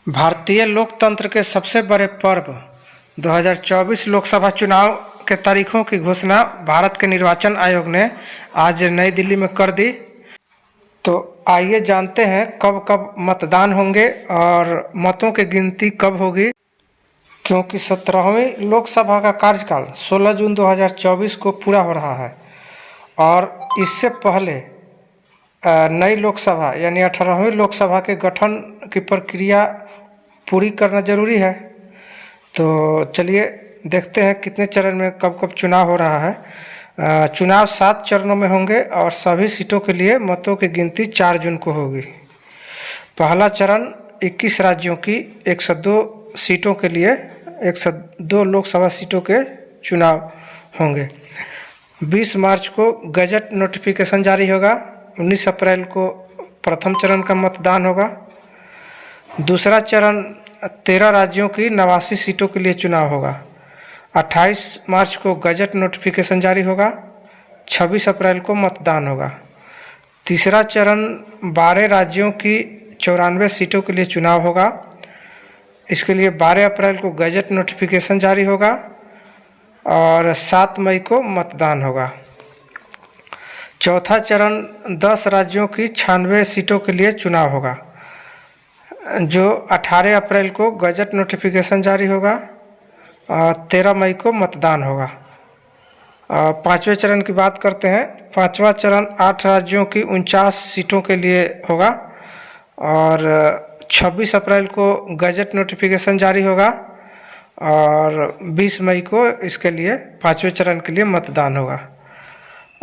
भारतीय लोकतंत्र के सबसे बड़े पर्व 2024 लोकसभा चुनाव के तारीखों की घोषणा भारत के निर्वाचन आयोग ने आज नई दिल्ली में कर दी। तो आइए जानते हैं कब कब मतदान होंगे और मतों की गिनती कब होगी, क्योंकि 17वीं लोकसभा का कार्यकाल 16 जून 2024 को पूरा हो रहा है और इससे पहले नई लोकसभा यानी 18वीं लोकसभा के गठन की प्रक्रिया पूरी करना जरूरी है। तो चलिए देखते हैं कितने चरण में कब कब चुनाव हो रहा है। चुनाव 7 चरणों में होंगे और सभी सीटों के लिए मतों की गिनती 4 जून को होगी। पहला चरण 21 राज्यों की 102 सीटों के लिए 102 लोकसभा सीटों के चुनाव होंगे। 20 मार्च को गजट नोटिफिकेशन जारी होगा। 19 अप्रैल को प्रथम चरण का मतदान होगा। दूसरा चरण 13 राज्यों की 89 सीटों के लिए चुनाव होगा। 28 मार्च को गजट नोटिफिकेशन जारी होगा। 26 अप्रैल को मतदान होगा। तीसरा चरण 12 राज्यों की 94 सीटों के लिए चुनाव होगा। इसके लिए 12 अप्रैल को गजट नोटिफिकेशन जारी होगा और 7 मई को मतदान होगा। चौथा चरण 10 राज्यों की 96 सीटों के लिए चुनाव होगा, जो 18 अप्रैल को गजट नोटिफिकेशन जारी होगा और 13 मई को मतदान होगा। पाँचवें चरण की बात करते हैं। पाँचवा चरण 8 राज्यों की 49 सीटों के लिए होगा और 26 अप्रैल को गजट नोटिफिकेशन जारी होगा और 20 मई को इसके लिए 5वें चरण के लिए मतदान होगा।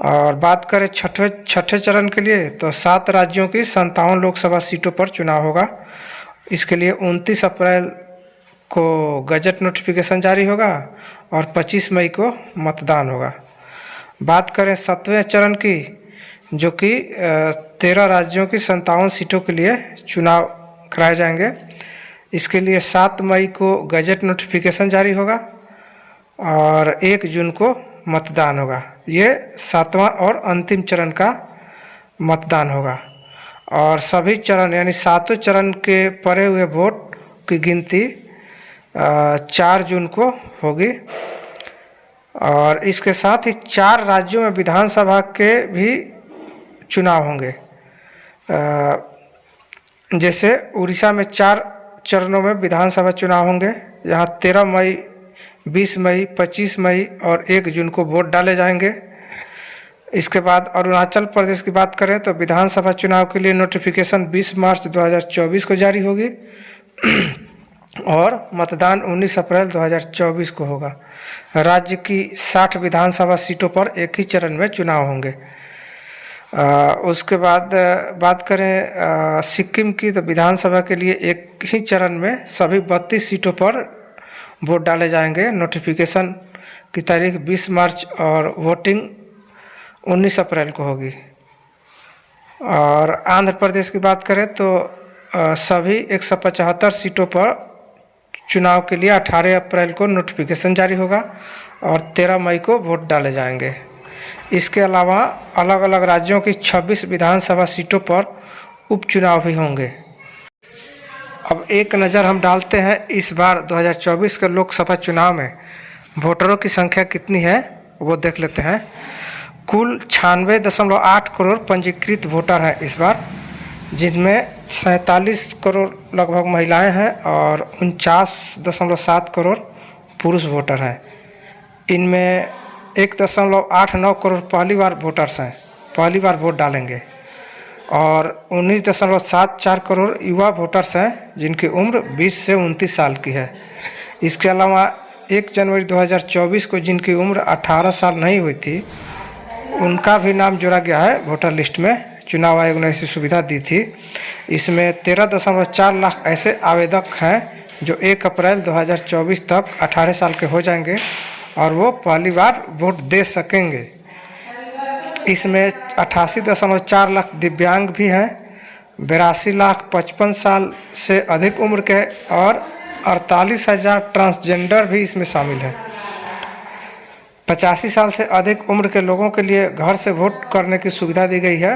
और बात करें छठे चरण के लिए तो 7 राज्यों की 57 लोकसभा सीटों पर चुनाव होगा। इसके लिए 29 अप्रैल को गजट नोटिफिकेशन जारी होगा और 25 मई को मतदान होगा। बात करें 7वें चरण की, जो कि 13 राज्यों की 57 सीटों के लिए चुनाव कराए जाएंगे। इसके लिए 7 मई को गजट नोटिफिकेशन जारी होगा और 1 जून को मतदान होगा। ये 7वां और अंतिम चरण का मतदान होगा और सभी चरण यानी 7वें चरण के पड़े हुए वोट की गिनती 4 जून को होगी। और इसके साथ ही 4 राज्यों में विधानसभा के भी चुनाव होंगे। जैसे उड़ीसा में 4 चरणों में विधानसभा चुनाव होंगे। यहाँ 13 मई, 20 मई, 25 मई और 1 जून को वोट डाले जाएंगे। इसके बाद अरुणाचल प्रदेश की बात करें तो विधानसभा चुनाव के लिए नोटिफिकेशन 20 मार्च 2024 को जारी होगी और मतदान 19 अप्रैल 2024 को होगा। राज्य की 60 विधानसभा सीटों पर एक ही चरण में चुनाव होंगे। उसके बाद बात करें सिक्किम की, तो विधानसभा के लिए एक ही चरण में सभी 32 सीटों पर वोट डाले जाएंगे। नोटिफिकेशन की तारीख 20 मार्च और वोटिंग 19 अप्रैल को होगी। और आंध्र प्रदेश की बात करें तो सभी 175 सीटों पर चुनाव के लिए 18 अप्रैल को नोटिफिकेशन जारी होगा और 13 मई को वोट डाले जाएंगे। इसके अलावा अलग अलग राज्यों की 26 विधानसभा सीटों पर उपचुनाव भी होंगे। अब एक नज़र हम डालते हैं इस बार 2024 के लोकसभा चुनाव में वोटरों की संख्या कितनी है वो देख लेते हैं। कुल 96.8 करोड़ पंजीकृत वोटर हैं इस बार, जिनमें 47 करोड़ लगभग महिलाएं हैं और 49.7 करोड़ पुरुष वोटर हैं। इनमें 1.89 करोड़ पहली बार वोटर्स हैं, पहली बार वोट डालेंगे और 19.74 करोड़ युवा वोटर्स हैं जिनकी उम्र 20 से 29 साल की है। इसके अलावा 1 जनवरी 2024 को जिनकी उम्र 18 साल नहीं हुई थी उनका भी नाम जोड़ा गया है वोटर लिस्ट में। चुनाव आयोग ने ऐसी सुविधा दी थी। इसमें 13.4 लाख ऐसे आवेदक हैं जो 1 अप्रैल 2024 तक 18 साल के हो जाएंगे और वो पहली बार वोट दे सकेंगे। इसमें 88.4 लाख दिव्यांग भी हैं, 82 लाख 55 साल से अधिक उम्र के और 48,000 ट्रांसजेंडर भी इसमें शामिल हैं। 85 साल से अधिक उम्र के लोगों के लिए घर से वोट करने की सुविधा दी गई है।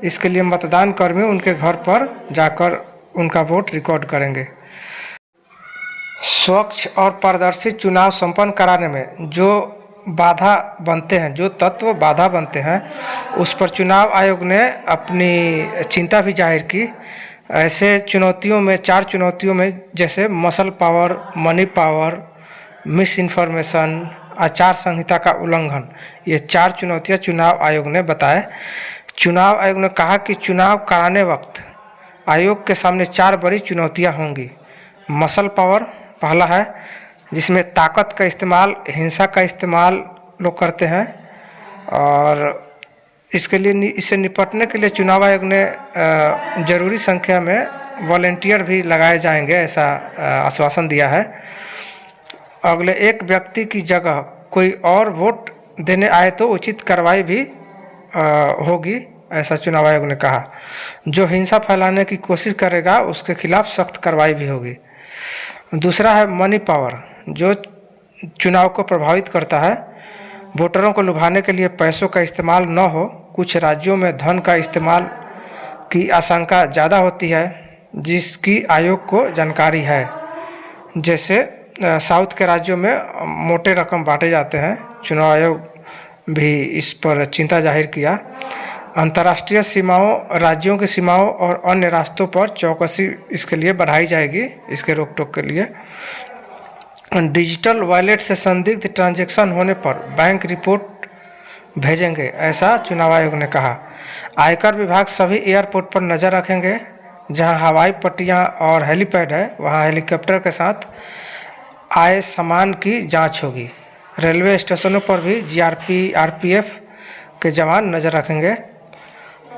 इसके लिए मतदान कर्मी उनके घर पर जाकर उनका वोट रिकॉर्ड करेंगे। स्वच्छ और पारदर्शी चुनाव संपन्न कराने में जो बाधा बनते हैं, जो तत्व बाधा बनते हैं, उस पर चुनाव आयोग ने अपनी चिंता भी जाहिर की। ऐसे चुनौतियों में, 4 चुनौतियों में, जैसे muscle power, money power, miss information, आचार संहिता का उल्लंघन, ये 4 चुनौतियां चुनाव आयोग ने बताए। चुनाव आयोग ने कहा कि चुनाव कराने वक्त आयोग के सामने 4 बड़ी चुनौतियां होंगी। मसल पावर पहला है, जिसमें ताकत का इस्तेमाल, हिंसा का इस्तेमाल लोग करते हैं, और इसके लिए, इससे निपटने के लिए चुनाव आयोग ने ज़रूरी संख्या में वॉलेंटियर भी लगाए जाएंगे, ऐसा आश्वासन दिया है। अगले एक व्यक्ति की जगह कोई और वोट देने आए तो उचित कार्रवाई भी होगी, ऐसा चुनाव आयोग ने कहा। जो हिंसा फैलाने की कोशिश करेगा उसके खिलाफ सख्त कार्रवाई भी होगी। दूसरा है मनी पावर, जो चुनाव को प्रभावित करता है। वोटरों को लुभाने के लिए पैसों का इस्तेमाल न हो। कुछ राज्यों में धन का इस्तेमाल की आशंका ज़्यादा होती है, जिसकी आयोग को जानकारी है। जैसे साउथ के राज्यों में मोटे रकम बांटे जाते हैं। चुनाव आयोग भी इस पर चिंता जाहिर किया। अंतर्राष्ट्रीय सीमाओं, राज्यों की सीमाओं और अन्य रास्तों पर चौकसी इसके लिए बढ़ाई जाएगी, इसके रोक टोक के लिए। डिजिटल वॉलेट से संदिग्ध ट्रांजैक्शन होने पर बैंक रिपोर्ट भेजेंगे, ऐसा चुनाव आयोग ने कहा। आयकर विभाग सभी एयरपोर्ट पर नज़र रखेंगे। जहां हवाई पट्टियां और हेलीपैड है, वहां हेलीकॉप्टर के साथ आए सामान की जांच होगी। रेलवे स्टेशनों पर भी जीआरपी, आरपीएफ के जवान नज़र रखेंगे।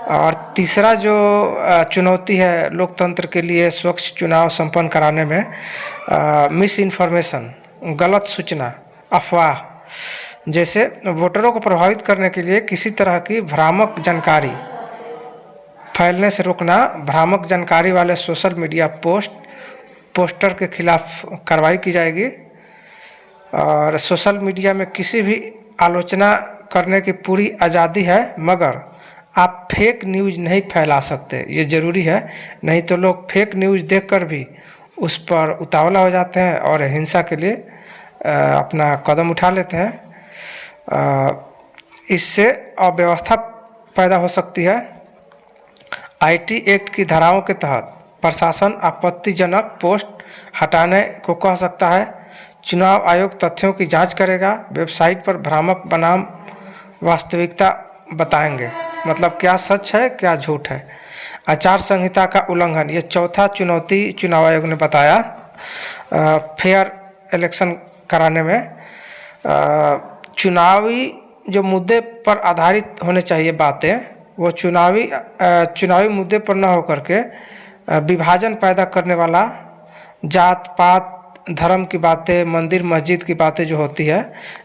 और तीसरा जो चुनौती है लोकतंत्र के लिए स्वच्छ चुनाव संपन्न कराने में, मिस इन्फॉर्मेशन, गलत सूचना, अफवाह, जैसे वोटरों को प्रभावित करने के लिए किसी तरह की भ्रामक जानकारी फैलने से रोकना। भ्रामक जानकारी वाले सोशल मीडिया पोस्टर के खिलाफ कार्रवाई की जाएगी। और सोशल मीडिया में किसी भी आलोचना करने की पूरी आज़ादी है, मगर आप फेक न्यूज़ नहीं फैला सकते, ये ज़रूरी है। नहीं तो लोग फेक न्यूज़ देखकर भी उस पर उतावला हो जाते हैं और हिंसा के लिए अपना कदम उठा लेते हैं। इससे अव्यवस्था पैदा हो सकती है। आईटी एक्ट की धाराओं के तहत प्रशासन आपत्तिजनक पोस्ट हटाने को कह सकता है। चुनाव आयोग तथ्यों की जांच करेगा। वेबसाइट पर भ्रामक बनाम वास्तविकता बताएंगे, मतलब क्या सच है क्या झूठ है। आचार संहिता का उल्लंघन, ये चौथा चुनौती चुनाव आयोग ने बताया। फेयर इलेक्शन कराने में चुनावी जो मुद्दे पर आधारित होने चाहिए बातें, वो चुनावी मुद्दे पर न होकर के विभाजन पैदा करने वाला, जात पात धर्म की बातें, मंदिर मस्जिद की बातें जो होती है,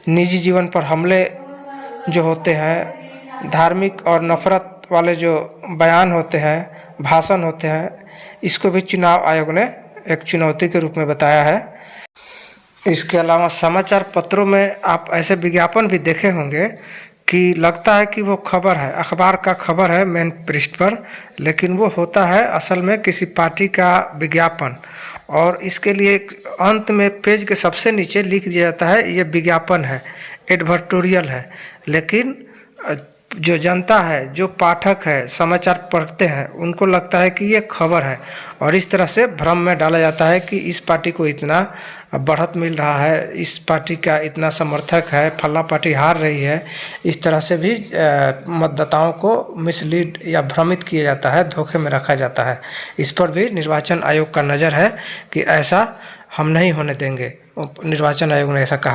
निजी जीवन पर हमले जो होते हैं, धार्मिक और नफरत वाले जो बयान होते हैं, भाषण होते हैं, इसको भी चुनाव आयोग ने एक चुनौती के रूप में बताया है। इसके अलावा समाचार पत्रों में आप ऐसे विज्ञापन भी देखे होंगे कि लगता है कि वो खबर है, अखबार का खबर है मेन पृष्ठ पर, लेकिन वो होता है असल में किसी पार्टी का विज्ञापन। और इसके लिए अंत में पेज के सबसे नीचे लिख दिया जाता है ये विज्ञापन है, एडवर्टोरियल है। लेकिन जो जनता है, जो पाठक है, समाचार पढ़ते हैं, उनको लगता है कि ये खबर है, और इस तरह से भ्रम में डाला जाता है कि इस पार्टी को इतना बढ़त मिल रहा है, इस पार्टी का इतना समर्थक है, फलना पार्टी हार रही है। इस तरह से भी मतदाताओं को मिसलीड या भ्रमित किया जाता है, धोखे में रखा जाता है। इस पर भी निर्वाचन आयोग का नज़र है कि ऐसा हम नहीं होने देंगे। निर्वाचन आयोग ने ऐसा कहा।